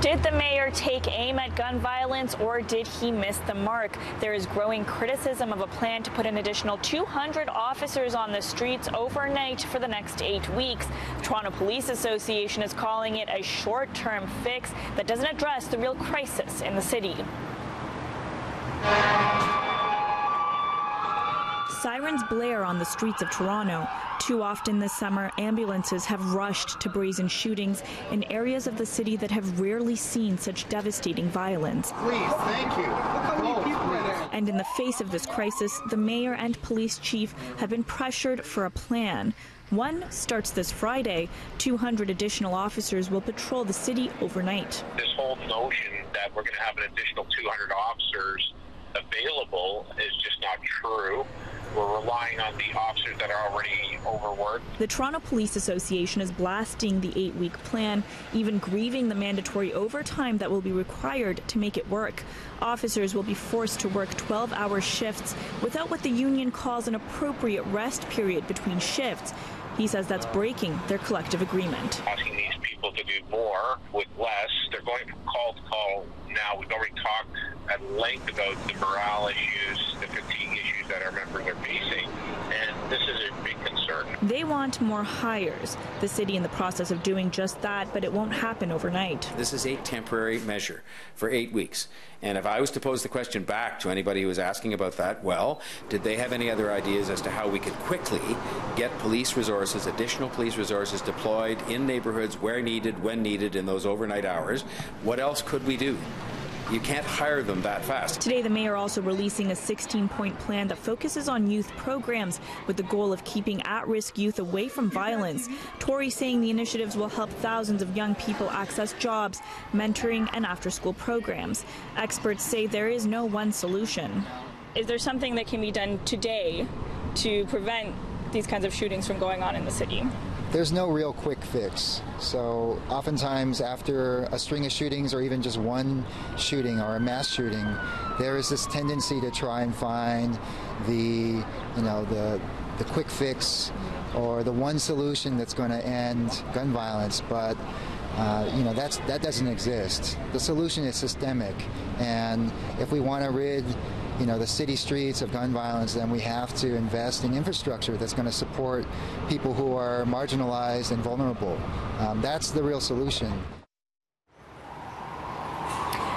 Did the mayor take aim at gun violence, or did he miss the mark? There is growing criticism of a plan to put an additional 200 officers on the streets overnight for the next 8 weeks. The Toronto Police Association is calling it a short-term fix that doesn't address the real crisis in the city. Sirens blare on the streets of Toronto. Too often this summer, ambulances have rushed to brazen shootings in areas of the city that have rarely seen such devastating violence. Please, thank you. And in the face of this crisis, the mayor and police chief have been pressured for a plan. One starts this Friday. 200 additional officers will patrol the city overnight. This whole notion that we're going to have an additional 200 officers available is just not true. We're relying on the officers that are already overworked. The Toronto Police Association is blasting the 8-week plan, even grieving the mandatory overtime that will be required to make it work. Officers will be forced to work 12-hour shifts without what the union calls an appropriate rest period between shifts. He says that's breaking their collective agreement. Asking these people to do more with less. They're going from call to call now. We've already talked at length about the morale issues, the fatigue issues that our members are facing, and this is a big concern. They want more hires. The city in the process of doing just that, but it won't happen overnight. This is a temporary measure for 8 weeks. And if I was to pose the question back to anybody who was asking about that, well, did they have any other ideas as to how we could quickly get police resources, additional police resources deployed in neighborhoods where needed, when needed, in those overnight hours? What else could we do? You can't hire them that fast. Today, the mayor also releasing a 16-point plan that focuses on youth programs with the goal of keeping at-risk youth away from violence. Tory saying the initiatives will help thousands of young people access jobs, mentoring, and after-school programs. Experts say there is no one solution. Is there something that can be done today to prevent these kinds of shootings from going on in the city? There's no real quick fix. So oftentimes after a string of shootings or even just one shooting or a mass shooting, there is this tendency to try and find the quick fix or the one solution that's going to end gun violence. But that doesn't exist. The solution is systemic, and if we want to rid the city streets of gun violence, then we have to invest in infrastructure that's going to support people who are marginalized and vulnerable. That's the real solution.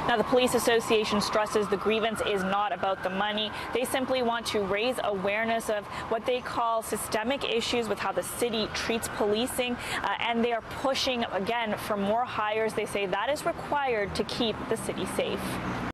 Now, the Police Association stresses the grievance is not about the money. They simply want to raise awareness of what they call systemic issues with how the city treats policing, and they are pushing, again, for more hires. They say that is required to keep the city safe.